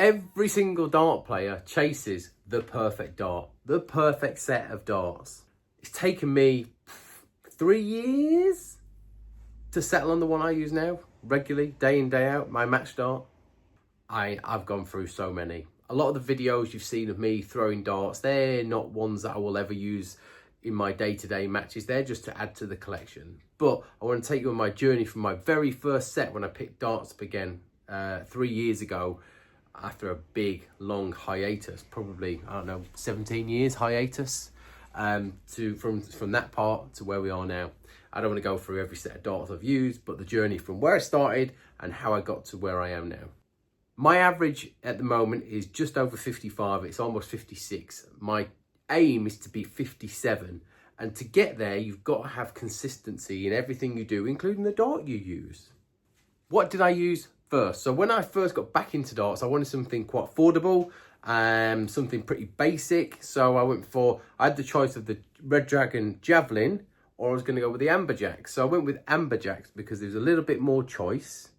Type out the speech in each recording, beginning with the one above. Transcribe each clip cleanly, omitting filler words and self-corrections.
Every single dart player chases the perfect dart, the perfect set of darts. It's taken me 3 years to settle on the one I use now, regularly, day in, day out, my match dart. I've gone through so many. A lot of the videos you've seen of me throwing darts, they're not ones that I will ever use in my day-to-day matches. They're just to add to the collection. But I want to take you on my journey from my very first set when I picked darts up again 3 years ago, after a big, long hiatus, probably, I don't know, 17 years hiatus, from that part to where we are now. I don't want to go through every set of darts I've used, but the journey from where I started and how I got to where I am now. My average at the moment is just over 55. It's almost 56. My aim is to be 57. And to get there, you've got to have consistency in everything you do, including the dart you use. What did I use first? So when I first got back into darts, I wanted something quite affordable, something pretty basic. So I had the choice of the Red Dragon Javelin, or I was going to go with the Amberjacks. So I went with Amberjacks because there's a little bit more choice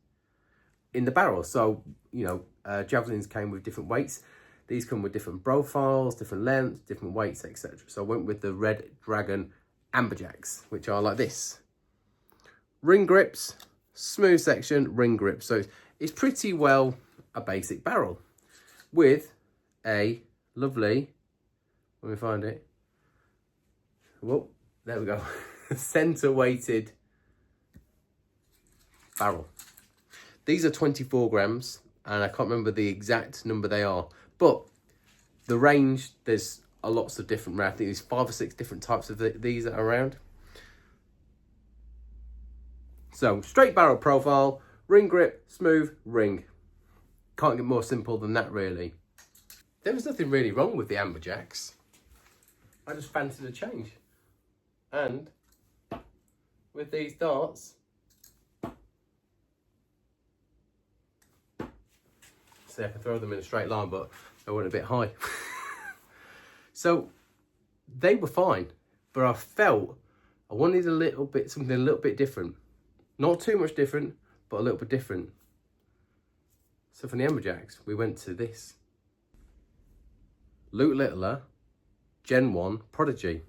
in the barrel. So, you know, Javelins came with different weights. These come with different profiles, different lengths, different weights, etc. So I went with the Red Dragon Amberjacks, which are like this. Ring grips, smooth section, ring grip. So it's pretty well a basic barrel with a lovely, let me find it. Whoa, there we go. Center weighted barrel. These are 24 grams and I can't remember the exact number they are, but the range, there's lots of different, I think there's 5 or 6 different types of these that are around. So straight barrel profile, ring grip, smooth, ring. Can't get more simple than that really. There was nothing really wrong with the Amberjacks. I just fancied a change. And with these darts, see, I can throw them in a straight line, but they went a bit high. So they were fine, but I felt I wanted something a little bit different. Not too much different, but a little bit different. So for the Amberjacks, we went to this. Luke Littler, Gen 1 Prodigy.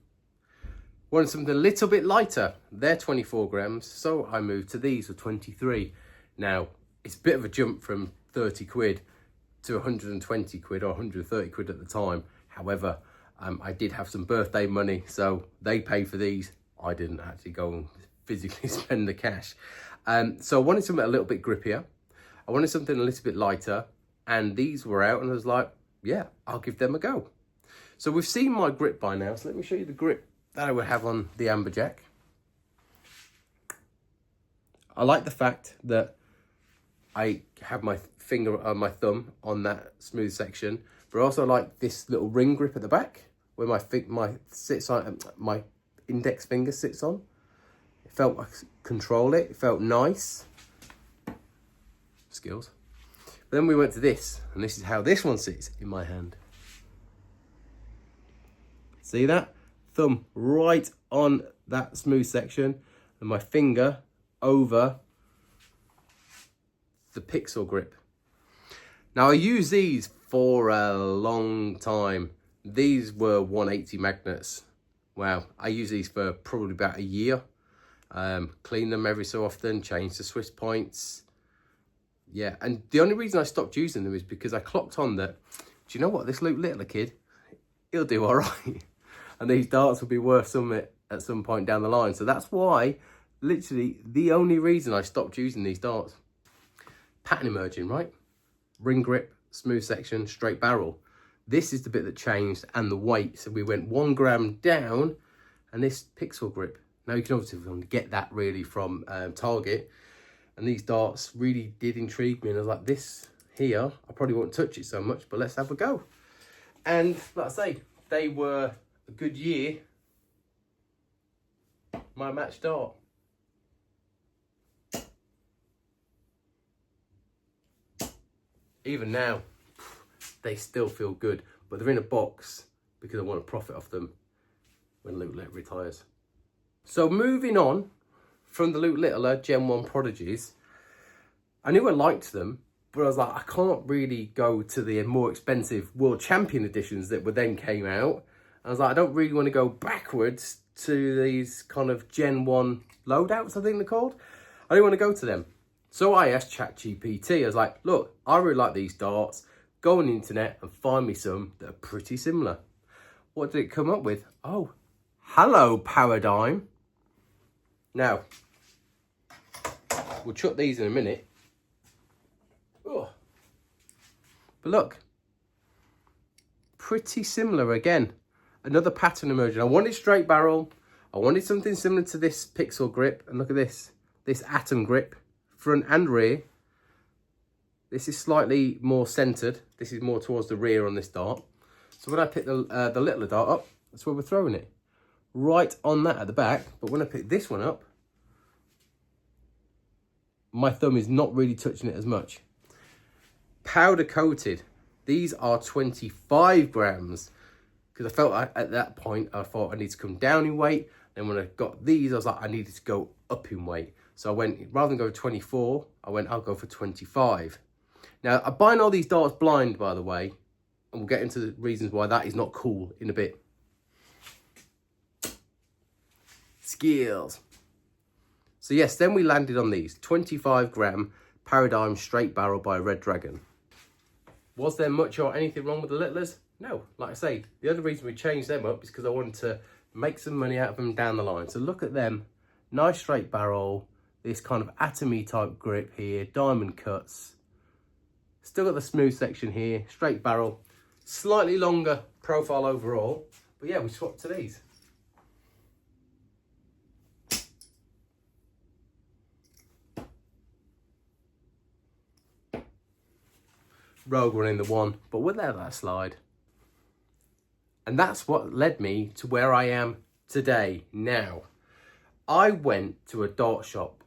Wanted something a little bit lighter. They're 24 grams, so I moved to these for 23. Now, it's a bit of a jump from 30 quid to 120 quid or 130 quid at the time. However, I did have some birthday money, so they paid for these. I didn't actually go and physically spend the cash. So I wanted something a little bit grippier. I wanted something a little bit lighter, and these were out, and I was like, yeah, I'll give them a go. So we've seen my grip by now, so let me show you the grip that I would have on the Amberjack. I like the fact that I have my finger, my thumb on that smooth section, but I also like this little ring grip at the back where my index finger sits on. It felt like control it. It felt nice. Skills. But then we went to this, and this is how this one sits in my hand. See that? Thumb right on that smooth section, and my finger over the pixel grip. Now I use these for a long time. These were 180 magnets. Wow, I use these for probably about a year. Clean them every so often, change the Swiss points. Yeah, and the only reason I stopped using them is because I clocked on that, do you know what, this Luke Littler kid, he'll do all right. And these darts will be worth something at some point down the line. So that's why, literally, the only reason I stopped using these darts. Pattern emerging, right? Ring grip, smooth section, straight barrel. This is the bit that changed, and the weight. So we went 1 gram down, and this pixel grip. Now you can obviously get that really from Target. And these darts really did intrigue me. And I was like, this here, I probably won't touch it so much, but let's have a go. And like I say, they were a good year. My match dart. Even now, they still feel good, but they're in a box because I want to profit off them when Luke Littler retires. So moving on from the Luke Littler Gen 1 Prodigies, I knew I liked them, But I was like, I can't really go to the more expensive World Champion editions that were then came out. I was like, I don't really want to go backwards to these kind of Gen 1 loadouts, I think they're called. I didn't want to go to them. So I asked ChatGPT, I was like, look, I really like these darts. Go on the internet and find me some that are pretty similar. What did it come up with? Oh, hello, Paradym. Now, we'll chuck these in a minute. Oh. But look, pretty similar again. Another pattern emerging. I wanted straight barrel. I wanted something similar to this pixel grip. And look at this atom grip, front and rear. This is slightly more centered. This is more towards the rear on this dart. So when I pick the littler dart up, that's where we're throwing it. Right on that at the back. But when I pick this one up, my thumb is not really touching it as much. Powder coated. These are 25 grams. Because I felt at that point, I thought I need to come down in weight. Then when I got these, I was like, I needed to go up in weight. So I went, rather than go 24, I'll go for 25. Now, I'm buying all these darts blind, by the way. And we'll get into the reasons why that is not cool in a bit. Skills. So yes, then we landed on these 25 gram Paradym straight barrel by Red Dragon. Was there much or anything wrong with the littlers? No, like I say, the other reason we changed them up is because I wanted to make some money out of them down the line. So look at them, nice straight barrel, this kind of atomy type grip here, diamond cuts. Still got the smooth section here, straight barrel, slightly longer profile overall. But yeah, we swapped to these. Rogue running the one, but we'll let that slide. And that's what led me to where I am today, now. I went to a dart shop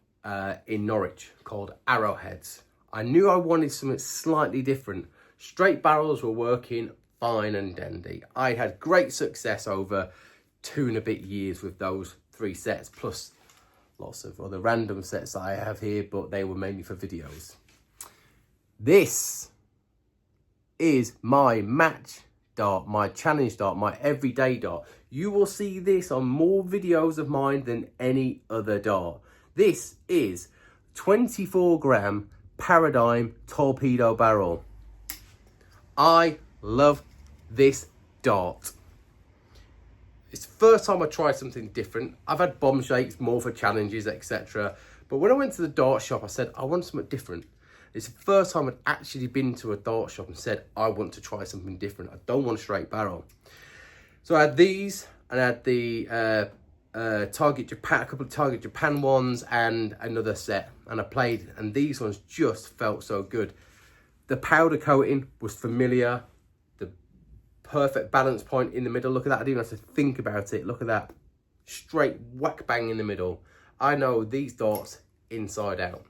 in Norwich called Arrowheads. I knew I wanted something slightly different. Straight barrels were working fine and dandy. I had great success over 2 and a bit years with those 3 sets, plus lots of other random sets that I have here, but they were mainly for videos. This is my match dart, my challenge dart, my everyday dart. You will see this on more videos of mine than any other dart. This is 24 gram Paradym torpedo barrel. I love this dart. It's the first time I tried something different. I've had bomb shakes more for challenges, etc. But when I went to the dart shop, I said, I want something different. It's the first time I'd actually been to a dart shop and said, I want to try something different. I don't want a straight barrel. So I had these, and I had the Target Japan, a couple of Target Japan ones, and another set. And I played, and these ones just felt so good. The powder coating was familiar. The perfect balance point in the middle. Look at that. I didn't have to think about it. Look at that. Straight whack bang in the middle. I know these darts inside out.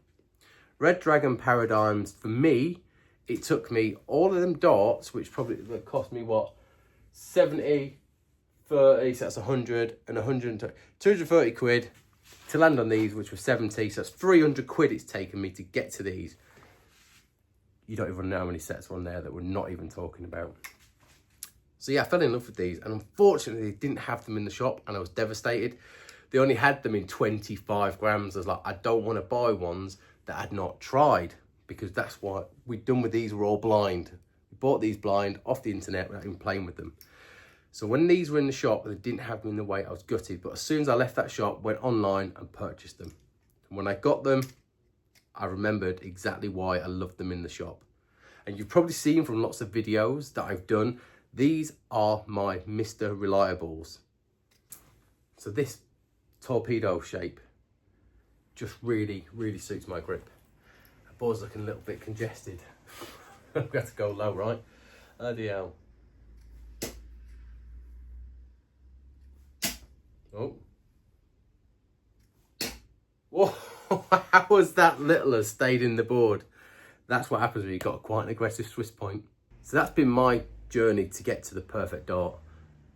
Red Dragon Paradyms, for me, it took me all of them darts, which probably cost me what, 70, 30, so that's 100 and 120, 230 quid to land on these, which were 70, so that's 300 quid it's taken me to get to these. You don't even know how many sets were on there that we're not even talking about. So yeah, I fell in love with these, and unfortunately they didn't have them in the shop, and I was devastated. They only had them in 25 grams. I was like, I don't want to buy ones that I'd not tried, because that's what we'd done with these. We're all blind. We bought these blind off the internet without even playing with them. So when these were in the shop, they didn't have them in the weight, I was gutted. But as soon as I left that shop, went online and purchased them. And when I got them, I remembered exactly why I loved them in the shop. And you've probably seen from lots of videos that I've done, these are my Mr. Reliables. So this torpedo shape just really, really suits my grip. The board's looking a little bit congested. I've got to go low, right? Bloody hell. Oh. Whoa, how was that littler stayed in the board? That's what happens when you've got quite an aggressive Swiss point. So that's been my journey to get to the perfect dart.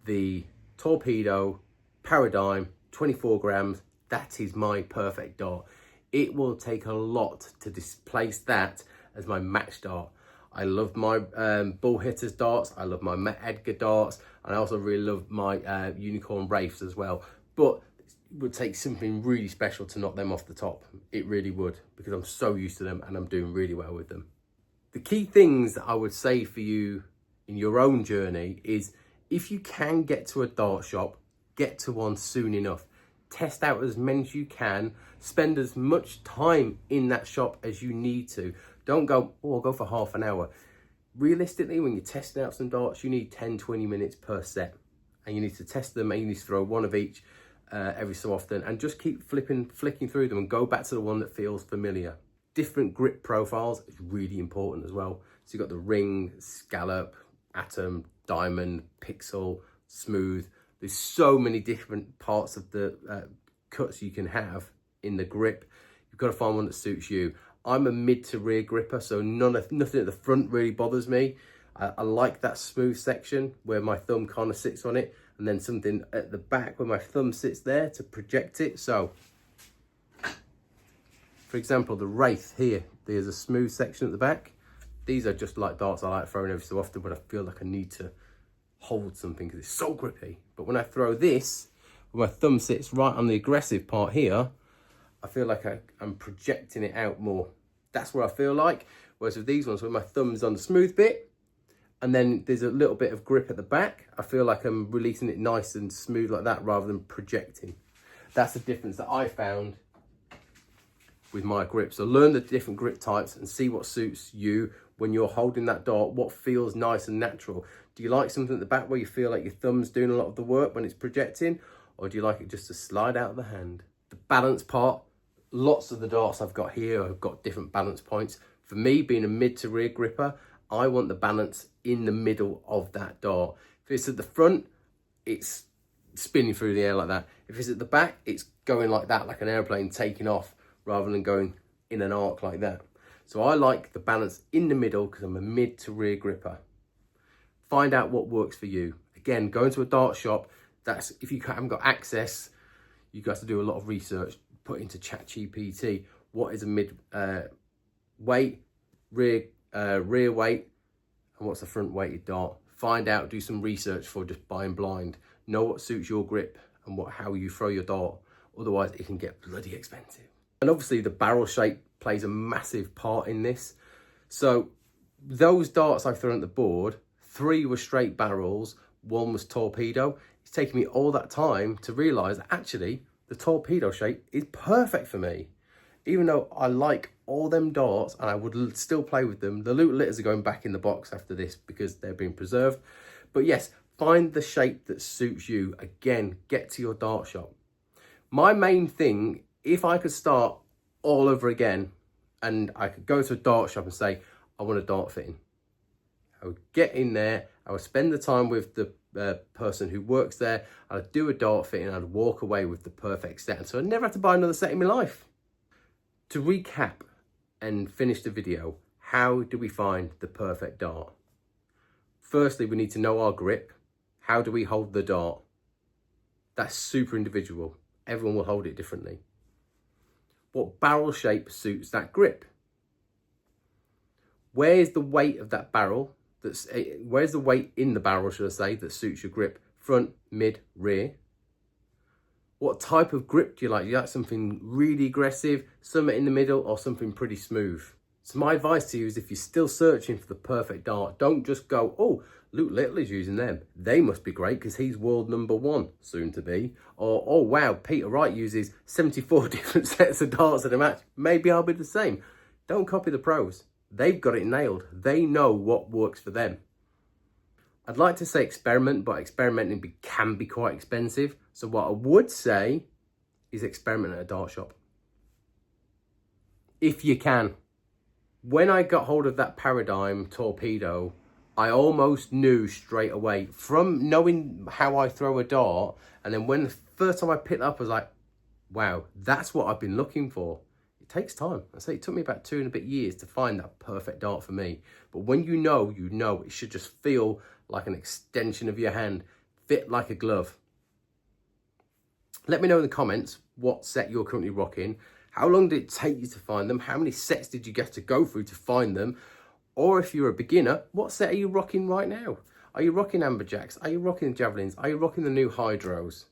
The torpedo Paradym, 24 grams, that is my perfect dart. It will take a lot to displace that as my match dart. I love my Bull Hitters darts, I love my Met Edgar darts, and I also really love my Unicorn Wraiths as well. But it would take something really special to knock them off the top. It really would, because I'm so used to them and I'm doing really well with them. The key things that I would say for you in your own journey is, if you can get to a dart shop, get to one soon enough. Test out as many as you can. Spend as much time in that shop as you need to. Don't go, oh, I'll go for half an hour. Realistically, when you're testing out some darts, you need 10, 20 minutes per set. And you need to test them, and you need to throw one of each every so often. And just keep flicking through them and go back to the one that feels familiar. Different grip profiles is really important as well. So you've got the ring, scallop, atom, diamond, pixel, smooth. There's so many different parts of the cuts you can have in the grip. You've got to find one that suits you. I'm a mid to rear gripper, so nothing at the front really bothers me. I like that smooth section where my thumb kind of sits on it, and then something at the back where my thumb sits there to project it. So, for example, the Wraith here, there's a smooth section at the back. These are just like darts I like throwing every so often when I feel like I need to hold something because it's so grippy. But when I throw this, where my thumb sits right on the aggressive part here, I feel like I'm projecting it out more. That's what I feel like. Whereas with these ones, where my thumb's on the smooth bit, and then there's a little bit of grip at the back, I feel like I'm releasing it nice and smooth like that rather than projecting. That's the difference that I found with my grip. So learn the different grip types and see what suits you when you're holding that dart, what feels nice and natural. Do you like something at the back where you feel like your thumb's doing a lot of the work when it's projecting? Or do you like it just to slide out of the hand? The balance part, lots of the darts I've got here have got different balance points. For me, being a mid to rear gripper, I want the balance in the middle of that dart. If it's at the front, it's spinning through the air like that. If it's at the back, it's going like that, like an airplane taking off, rather than going in an arc like that. So I like the balance in the middle because I'm a mid to rear gripper. Find out what works for you. Again, go into a dart shop. That's, if you haven't got access, you got to do a lot of research. Put into ChatGPT, what is a mid weight, rear weight, and what's the front weighted dart. Find out, do some research for just buying blind. Know what suits your grip and how you throw your dart. Otherwise, it can get bloody expensive. And obviously, the barrel shape plays a massive part in this. So those darts I've thrown at the board, 3 were straight barrels, 1 was torpedo. It's taken me all that time to realise that actually the torpedo shape is perfect for me. Even though I like all them darts and I would still play with them, the loot litters are going back in the box after this because they're being preserved. But yes, find the shape that suits you. Again, get to your dart shop. My main thing, if I could start all over again and I could go to a dart shop and say, I want a dart fitting, I would get in there, I would spend the time with the person who works there, I'd do a dart fitting, and I'd walk away with the perfect set. So I'd never have to buy another set in my life. To recap and finish the video, how do we find the perfect dart? Firstly, we need to know our grip. How do we hold the dart? That's super individual. Everyone will hold it differently. What barrel shape suits that grip? Where's the weight of that barrel? Where's the weight in the barrel, should I say, that suits your grip? Front, mid, rear. What type of grip do you like? Do you like something really aggressive, something in the middle, or something pretty smooth? So my advice to you is, if you're still searching for the perfect dart, don't just go, oh, Luke Little is using them. They must be great because he's world #1, soon to be. Or, oh wow, Peter Wright uses 74 different sets of darts in a match. Maybe I'll be the same. Don't copy the pros. They've got it nailed. They know what works for them. I'd like to say experiment, but experimenting can be quite expensive. So what I would say is experiment at a dart shop. If you can. When I got hold of that Paradym torpedo, I almost knew straight away from knowing how I throw a dart. And then when the first time I picked it up, I was like, wow, that's what I've been looking for. It takes time. I say it took me about 2 and a bit years to find that perfect dart for me. But when you know, it should just feel like an extension of your hand, fit like a glove. Let me know in the comments what set you're currently rocking, How long did it take you to find them? How many sets did you get to go through to find them? Or if you're a beginner, what set are you rocking right now? Are you rocking Amberjacks? Are you rocking Javelins? Are you rocking the new Hydros?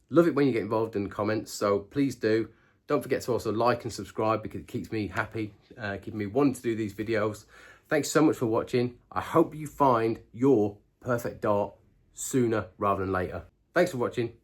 Love it when you get involved in the comments, so please do. Don't forget to also like and subscribe because it keeps me happy, keeping me wanting to do these videos. Thanks so much for watching. I hope you find your perfect dart sooner rather than later. Thanks for watching.